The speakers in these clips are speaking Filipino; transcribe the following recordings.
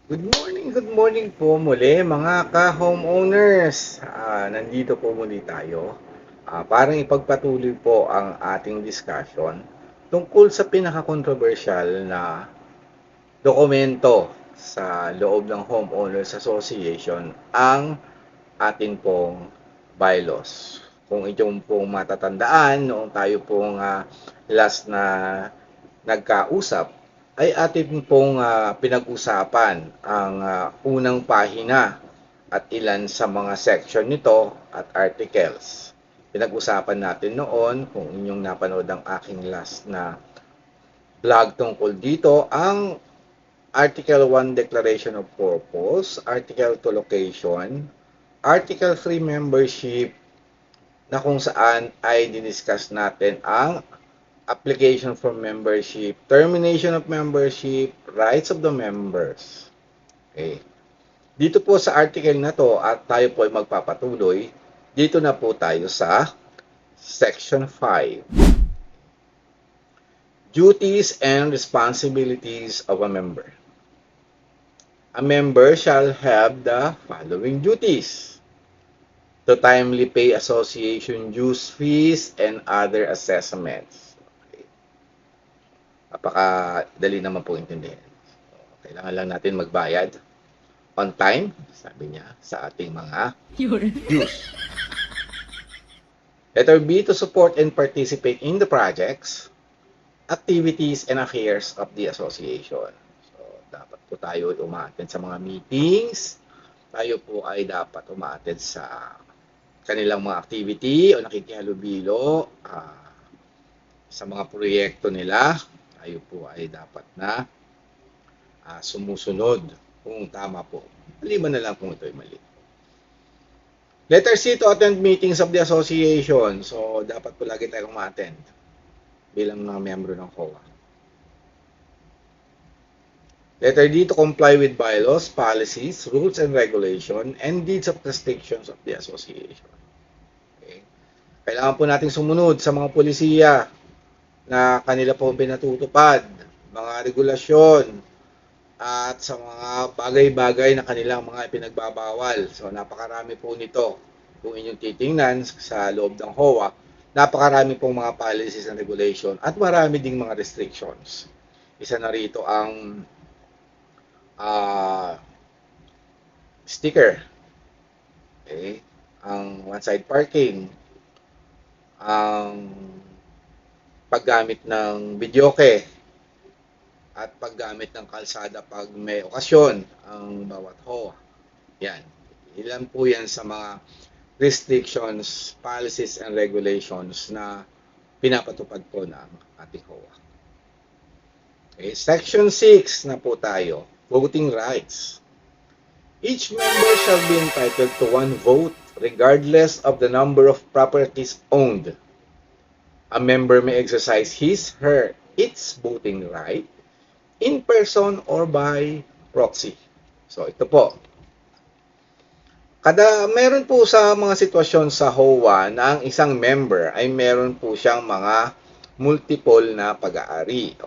Good morning po muli mga ka-homeowners. Nandito po muli tayo. Parang ipagpatuloy po ang ating discussion tungkol sa pinaka-controversial na dokumento sa loob ng Homeowners Association, ang ating pong bylaws. Kung inyong pong matatandaan, noong tayo pong last na nagkausap, ay atin pong pinag-usapan ang unang pahina at ilan sa mga section nito at articles. Pinag-usapan natin noon, kung inyong napanood ang aking last na vlog tungkol dito, ang Article 1 Declaration of Purpose, Article 2 Location, Article 3 Membership, na kung saan ay diniscuss natin ang application for membership, termination of membership, rights of the members. Okay. Dito po sa article na to at tayo po ay magpapatuloy, dito na po tayo sa Section 5. Duties and responsibilities of a member. A member shall have the following duties: to timely pay association dues, fees, and other assessments. Okay. Napakadali naman po intindihin. Kailangan lang natin magbayad on time, sabi niya, sa ating mga dues. Letter B, to support and participate in the projects, activities, and affairs of the association. So, dapat po tayo umaattend sa mga meetings, tayo po ay dapat umaattend sa kanilang mga activity o nakikihalubilo sa mga proyekto nila. Tayo po ay dapat na sumusunod kung tama po. Maliban na lang kung ito ay mali. Letter C, to attend meetings of the association. So, dapat po lagi tayong ma-attend bilang mga membro ng COA. Letter D, to comply with bylaws, policies, rules and regulation, and deeds of restrictions of the association. Okay. Kailangan po nating sumunod sa mga polisiya na kanila po pinatutupad, mga regulasyon, at sa mga bagay-bagay na kanilang mga ipinagbabawal. So, napakarami po nito. Kung inyong titingnan sa loob ng HOA, napakarami pong mga policies and regulation at marami ding mga restrictions. Isa na rito ang sticker, okay? Ang one-side parking, ang paggamit ng videoke, at paggamit ng kalsada pag may okasyon ang bawat HOA. Yan. Ilan po yan sa mga restrictions, policies, and regulations na pinapatupad po ng ating HOA. Okay, Section 6 na po tayo, voting rights. Each member shall be entitled to one vote regardless of the number of properties owned. A member may exercise his, her, its voting right in person or by proxy. So, ito po. Meron po sa mga sitwasyon sa HOA na ang isang member ay meron po siyang mga multiple na pag-aari.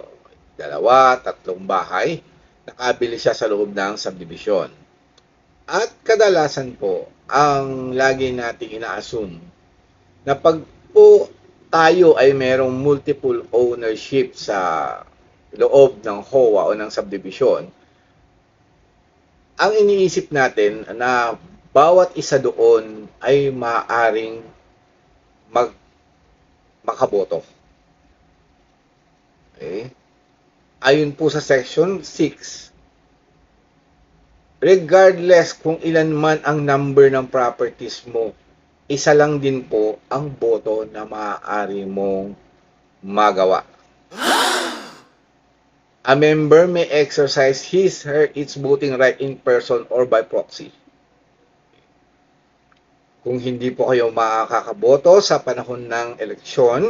Dalawa, tatlong bahay, nakabili siya sa loob ng subdivision. At kadalasan po, ang lagi nating ina-assume na pag po tayo ay merong multiple ownership sa loob ng HOA o ng subdivision, ang iniisip natin na bawat isa doon ay maaaring makaboto. Okay? Ayon po sa Section 6, regardless kung ilan man ang number ng properties mo, isa lang din po ang boto na maaari mong magawa. A member may exercise his, her, its voting right in person or by proxy. Kung hindi po kayo makakaboto sa panahon ng eleksyon,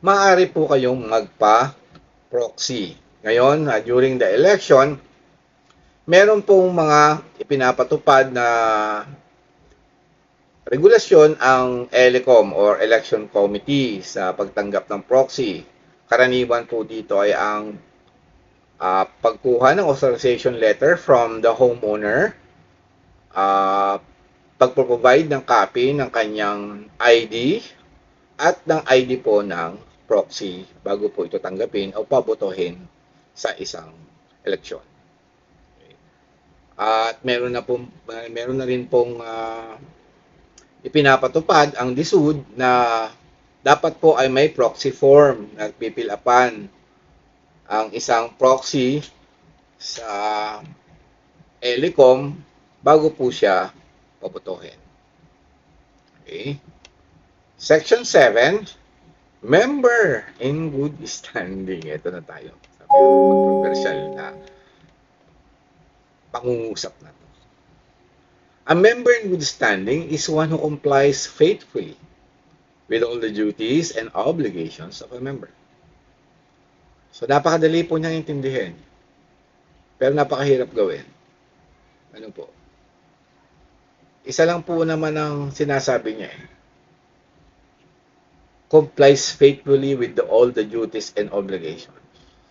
maaari po kayong magpa-proxy. Ngayon, during the election, meron pong mga ipinapatupad na regulasyon ang ELECOM or Election Committee sa pagtanggap ng proxy. Karaniwan po dito ay ang pagkuha ng authorization letter from the homeowner, pagprovide ng copy ng kanyang ID at ng ID po ng proxy bago po ito tanggapin o pabotohin sa isang eleksyon. Okay. At meron na rin pong ipinapatupad ang DSUD na dapat po ay may proxy form na pipilapan ang isang proxy sa ELECOM bago po siya pabotohin. Okay. Section 7, member in good standing. Ito na tayo. Sabi ko, controversial na pangungusap na to. A member in good standing is one who complies faithfully with all the duties and obligations of a member. So, napakadali po niyang intindihin. Pero napakahirap gawin. Ano po? Isa lang po naman ang sinasabi niya complies faithfully with all the duties and obligations.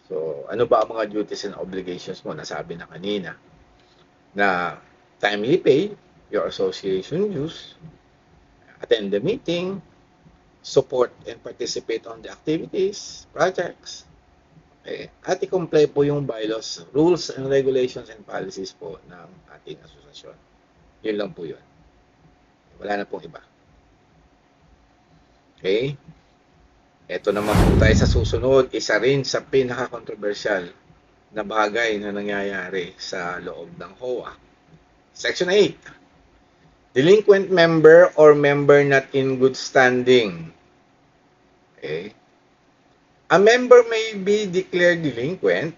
So, ano ba ang mga duties and obligations mo? Nasabi na kanina. Na timely pay your association dues, attend the meeting, support and participate on the activities, projects, okay? At i-comply po yung bylaws, rules and regulations and policies po ng ating asosasyon. Yun lang po yun. Wala na pong iba. Okay? Ito naman po tayo sa susunod. Isa rin sa pinaka-controversial na bagay na nangyayari sa loob ng HOA. Section 8. Delinquent member or member not in good standing. Okay? A member may be declared delinquent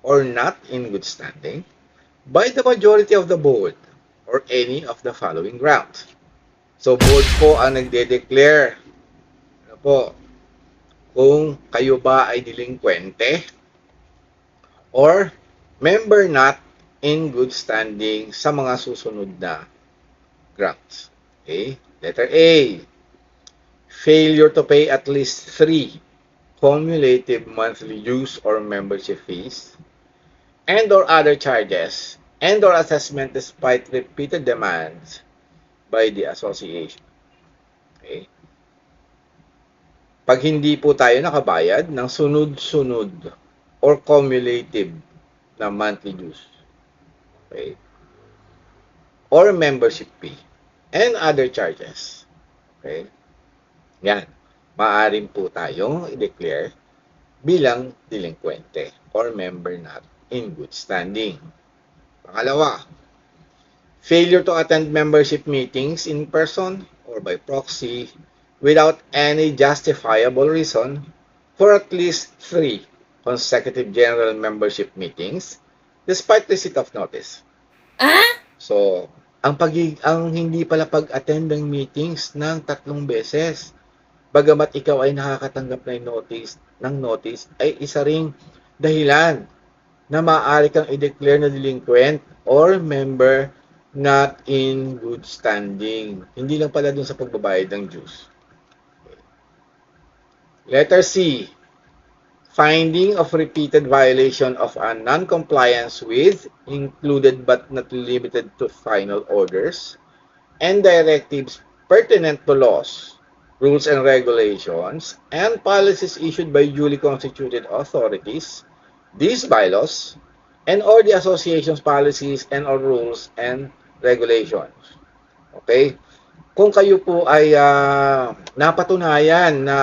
or not in good standing by the majority of the board or any of the following grounds. So, board po ang nagde-declare ano po, kung kayo ba ay delinquente or member not in good standing sa mga susunod na grounds. Okay? Letter A, failure to pay at least 3 cumulative monthly dues or membership fees and or other charges and or assessment despite repeated demands by the association. Okay? Pag hindi po tayo nakabayad ng sunod-sunod or cumulative na monthly dues, okay, or membership fee and other charges, okay, yan, maaaring po tayong i-declare bilang delinquente or member not in good standing. Pangalawa, failure to attend membership meetings in person or by proxy without any justifiable reason for at least 3 consecutive general membership meetings despite receipt of notice. So, ang hindi pala pag-attend ng meetings ng 3 beses, bagamat ikaw ay nakakatanggap ng notice ay isa ring dahilan na maaari kang i-declare na delinquent or member not in good standing. Hindi lang pala dun sa pagbabayad ng dues. Letter C, finding of repeated violation of a non-compliance with, included but not limited to final orders, and directives pertinent to laws, rules and regulations, and policies issued by duly constituted authorities, these bylaws, and or the association's policies and or rules and regulations. Okay? Kung kayo po ay napatunayan na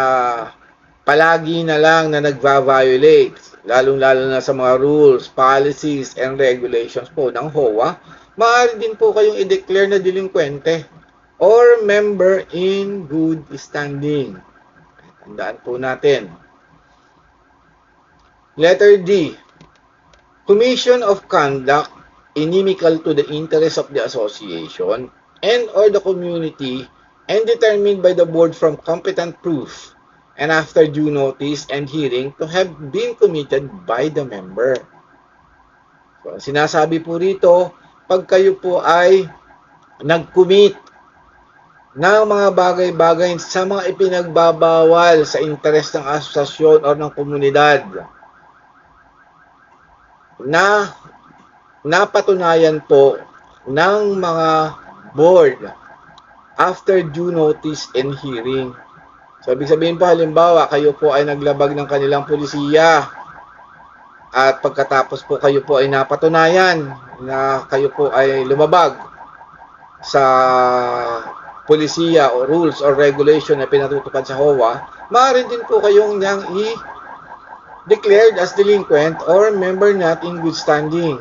palagi na lang na nagva-violate, lalong-lalo na sa mga rules, policies, and regulations po ng HOA, maaari din po kayong i-declare na delinquente or member in good standing. Tandaan po natin. Letter D, commission of conduct inimical to the interest of the association and or the community and determined by the board from competent proof and after due notice and hearing to have been committed by the member. So, sinasabi po rito, pag kayo po ay nag-commit ng mga bagay-bagay sa mga ipinagbabawal sa interes ng asosasyon o ng komunidad, na napatunayan po ng mga board after due notice and hearing. So, ibig sabihin po, halimbawa, kayo po ay naglabag ng kanilang pulisiya at pagkatapos po kayo po ay napatunayan na kayo po ay lumabag sa pulisiya o rules or regulation na pinatutupad sa HOA, maaari din po kayong niyang declared as delinquent or member not in good standing.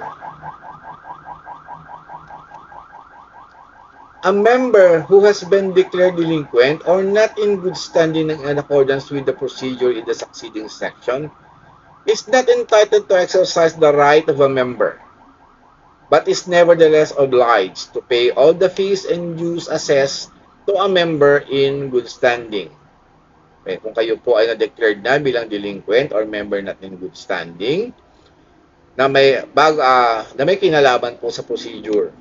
A member who has been declared delinquent or not in good standing in accordance with the procedure in the succeeding section is not entitled to exercise the right of a member, but is nevertheless obliged to pay all the fees and dues assessed to a member in good standing. Okay, kung kayo po ay na-declared na bilang delinquent or member not in good standing, na may kinalaman po sa procedure,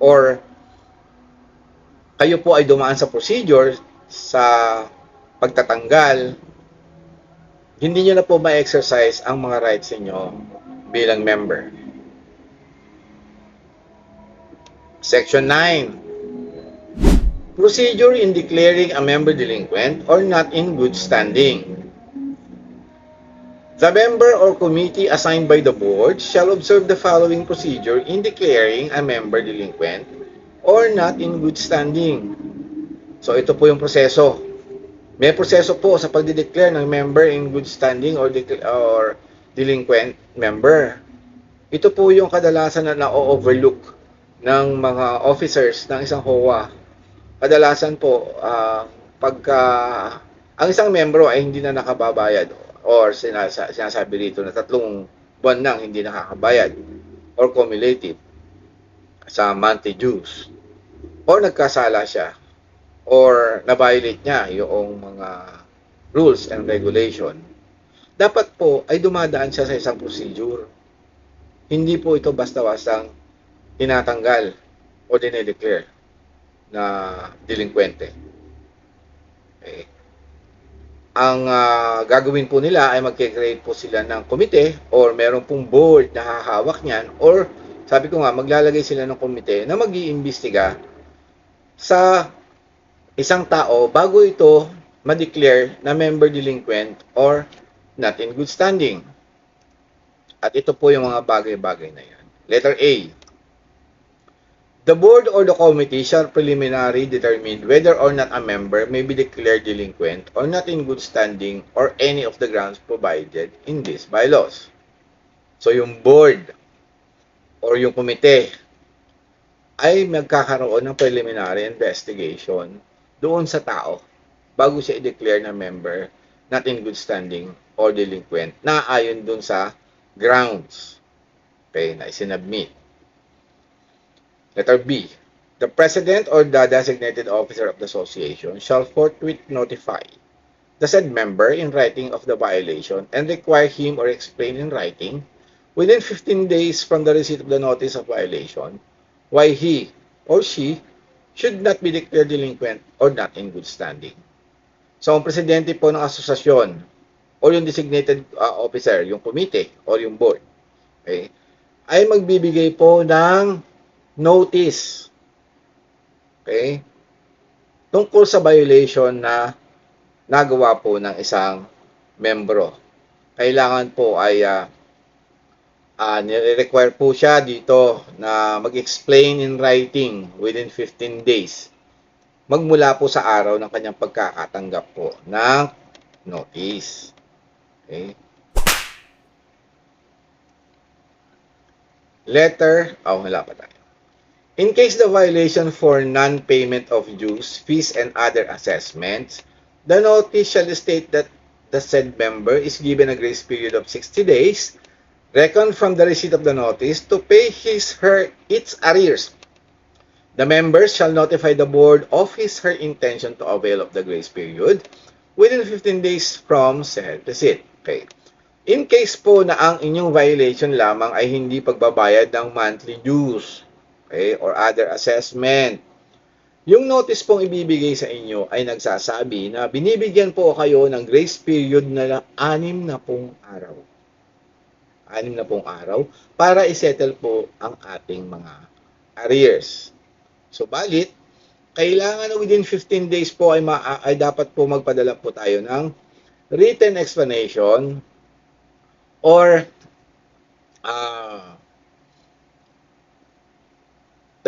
or kayo po ay dumaan sa procedure sa pagtatanggal, hindi nyo na po ma-exercise ang mga rights niyo bilang member. Section 9. Procedure in declaring a member delinquent or not in good standing. The member or committee assigned by the board shall observe the following procedure in declaring a member delinquent or not in good standing. So, ito po yung proseso. May proseso po sa pagdideclare ng member in good standing or delinquent member. Ito po yung kadalasan na na-overlook ng mga officers ng isang HOA. Kadalasan po, pagka ang isang membro ay hindi na nakababayad or sinasabi rito na 3 buwan nang hindi nakakabayad or cumulative sa monthly dues, or nagkasala siya or na-violate niya yung mga rules and regulation, dapat po ay dumadaan siya sa isang procedure. Hindi po ito basta-bastang tinatanggal o dinedeclare na delinquente. Okay. Ang gagawin po nila ay mag-create po sila ng komite or meron pong board na hahawak niyan, or sabi ko nga, maglalagay sila ng komite na mag-iimbestiga sa isang tao bago ito ma-declare na member delinquent or not in good standing. At ito po yung mga bagay-bagay na yan. Letter A. The board or the committee shall preliminarily determine whether or not a member may be declared delinquent or not in good standing or any of the grounds provided in these bylaws. So yung board or yung komite ay magkakaroon ng preliminary investigation doon sa tao bago siya i-declare na member not in good standing or delinquent na ayon doon sa grounds na isinabmit. Letter B. The president or the designated officer of the association shall forthwith notify the said member in writing of the violation and require him or explain in writing within 15 days from the receipt of the notice of violation why he or she should not be declared delinquent or not in good standing. So, ang presidente po ng asosasyon o yung designated officer, yung committee or yung board, okay, ay magbibigay po ng notice, okay, tungkol sa violation na nagawa po ng isang membro. Kailangan po ay nire-require po siya dito na mag-explain in writing within 15 days magmula po sa araw ng kanyang pagkakatanggap po ng notice. Okay. Wala pa tayo. In case the violation for non-payment of dues, fees, and other assessments, the notice shall state that the said member is given a grace period of 60 days, reckoned from the receipt of the notice, to pay its arrears. The members shall notify the board of her intention to avail of the grace period within 15 days from said receipt. Okay. In case po na ang inyong violation lamang ay hindi pagbabayad ng monthly dues, okay, or other assessment, yung notice pong ibibigay sa inyo ay nagsasabi na binibigyan po kayo ng grace period na 60 na pong araw. 6 na pong araw para isettle po ang ating mga arrears. Subalit, kailangan within 15 days po ay dapat po magpadala po tayo ng written explanation or uh,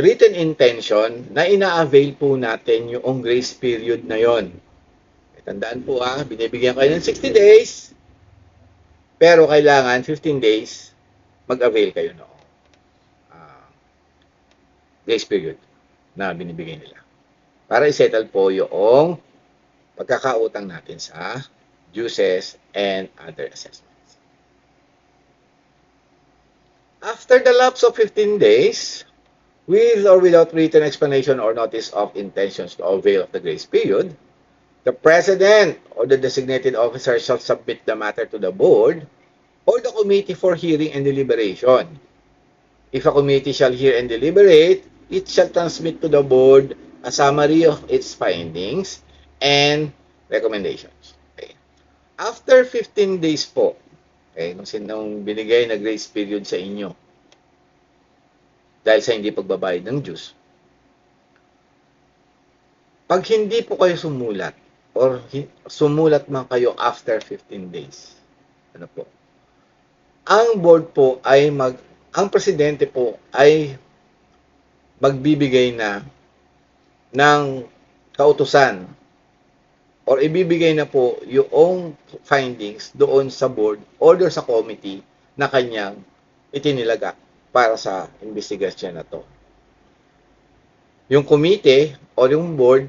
written intention na ina-avail po natin yung grace period na yon. Tandaan po binibigyan kayo ng 60 days, pero kailangan 15 days mag-avail kayo ng grace period na binibigay nila. Para isettle po yung pagkakautang natin sa dues and other assessments. After the lapse of 15 days, with or without written explanation or notice of intentions to avail of the grace period, the President or the designated officer shall submit the matter to the Board or the Committee for hearing and deliberation. If a committee shall hear and deliberate, it shall transmit to the Board a summary of its findings and recommendations. Okay. After 15 days po, nung binigay na grace period sa inyo, dahil sa hindi pagbabayad ng dues, pag hindi po kayo sumulat or sumulat man kayo after 15 days, ang board po ay ang presidente po ay magbibigay na ng kautusan or ibibigay na po yung findings doon sa board or sa committee na kanyang itinilaga para sa investigasyon na to. Yung committee o yung board,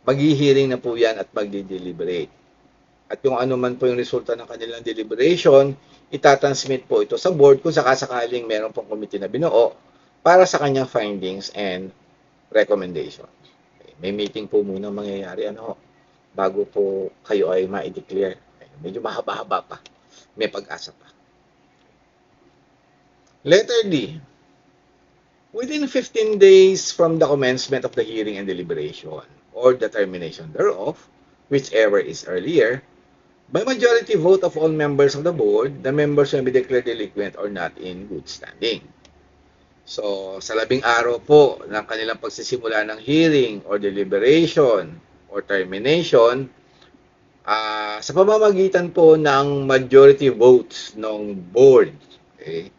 maghihiring na po yan at magdi-deliberate. At yung ano man po yung resulta ng kanilang deliberation, itatransmit po ito sa board kung sakasakaling meron pong committee na binuo para sa kanyang findings and recommendations. Okay. May meeting po muna mangyayari bago po kayo ay ma-declare. Medyo mahaba-haba pa. May pag-asa pa. Letter D. Within 15 days from the commencement of the hearing and deliberation or the termination thereof, whichever is earlier, by majority vote of all members of the board, the members will be declared delinquent or not in good standing. So, sa 10 araw po ng kanilang pagsisimula ng hearing or deliberation or termination, sa pamamagitan po ng majority votes ng board, okay,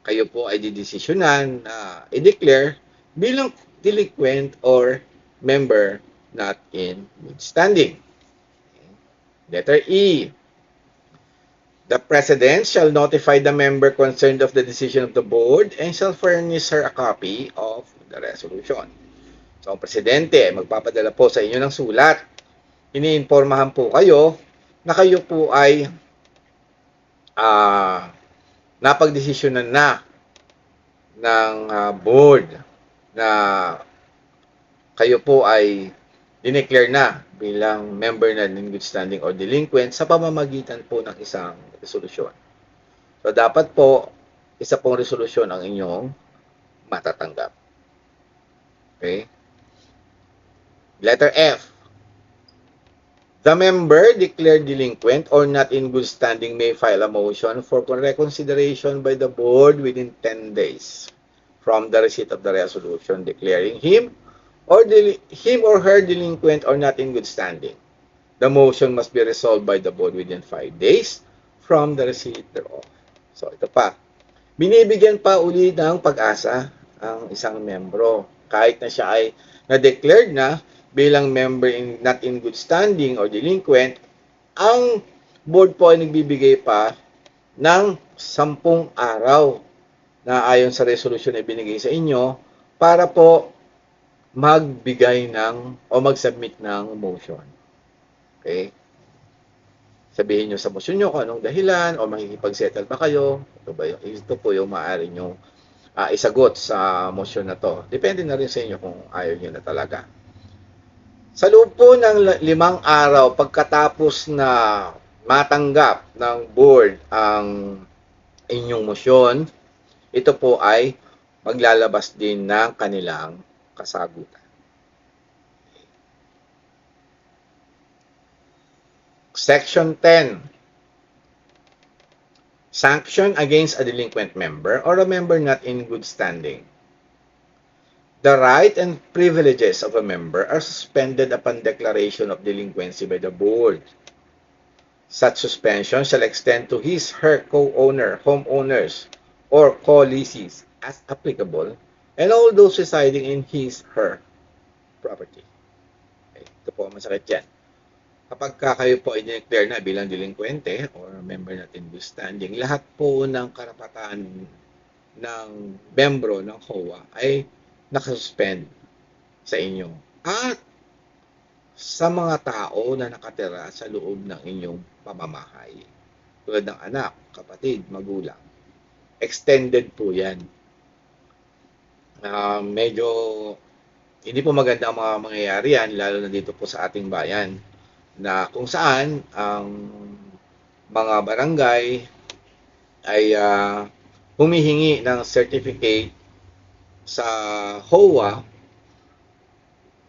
kayo po ay didesisyonan na i-declare bilang delinquent or member not in good standing. Letter E. The President shall notify the member concerned of the decision of the board and shall furnish her a copy of the resolution. So, ang Presidente ay magpapadala po sa inyo ng sulat. Iniinformahan po kayo na kayo po ay napagdesisyonan na ng board na kayo po ay dineclare na bilang member na in good standing or delinquent sa pamamagitan po ng isang resolusyon. So, dapat po, isa pong resolusyon ang inyong matatanggap. Okay? Letter F. The member declared delinquent or not in good standing may file a motion for reconsideration by the board within 10 days from the receipt of the resolution declaring him or her delinquent or not in good standing. The motion must be resolved by the board within 5 days from the receipt thereof. So, ito pa. Binibigyan pa uli ng pag-asa ang isang membro. Kahit na siya ay na-declared na bilang member not in good standing or delinquent, ang board po ay nagbibigay pa ng 10 araw na ayon sa resolution na binigay sa inyo para po magbigay o mag-submit ng motion. Okay? Sabihin nyo sa motion nyo kung anong dahilan o makikipag-settle ba kayo. Ito po yung maaari nyo isagot sa motion na to. Depende na rin sa inyo kung ayaw nyo na talaga. Sa loob po ng 5 araw pagkatapos na matanggap ng board ang inyong motion, ito po ay maglalabas din ng kanilang kasagutan. Section 10. Sanction against a delinquent member or a member not in good standing. The right and privileges of a member are suspended upon declaration of delinquency by the board. Such suspension shall extend to his/her co-owner, homeowners, or co-lessees as applicable, and all those residing in his/her property. Okay, ito po, masakit yan. Kapag kayo po ay dineclare na bilang delinquente or member natin good standing, lahat po ng karapatan ng membro ng HOA ay nakasuspend sa inyo. At sa mga tao na nakatira sa loob ng inyong pamamahay. Tulad ng anak, kapatid, magulang. Extended po yan. Medyo hindi po maganda ang mga mangyayari yan, lalo na dito po sa ating bayan, na kung saan ang mga barangay ay humihingi ng certificate sa HOA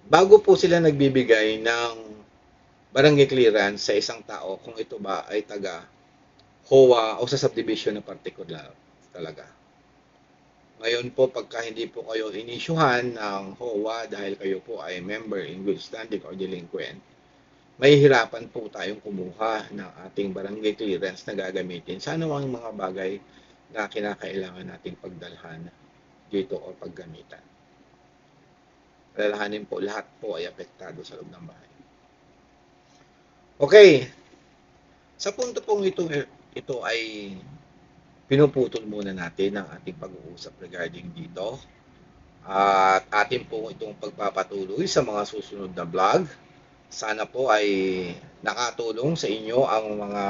bago po sila nagbibigay ng barangay clearance sa isang tao kung ito ba ay taga HOA o sa subdivision na particular talaga. Ngayon po, pagka hindi po kayo inisyuhan ng HOA dahil kayo po ay member in good standing or delinquent, mahihirapan po tayong kumuha ng ating barangay clearance na gagamitin sa anumang mga bagay na kinakailangan nating pagdalhan dito o paggamitan. Alalahanin po, lahat po ay apektado sa loob ng bahay. Okay. Sa punto pong ito ay pinuputol muna natin ang ating pag-uusap regarding dito. At atin po itong pagpapatuloy sa mga susunod na vlog. Sana po ay nakatulong sa inyo ang mga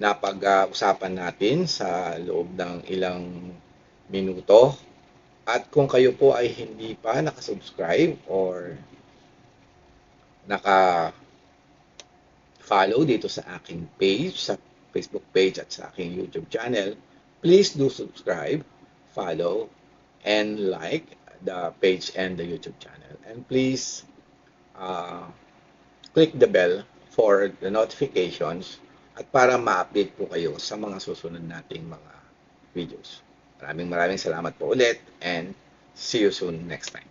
napag-usapan natin sa loob ng ilang minuto. At kung kayo po ay hindi pa nakasubscribe or naka-follow dito sa aking page, sa Facebook page at sa aking YouTube channel, please do subscribe, follow, and like the page and the YouTube channel. And please click the bell for the notifications at para ma-update po kayo sa mga susunod nating mga videos. Maraming salamat po ulit and see you soon next time.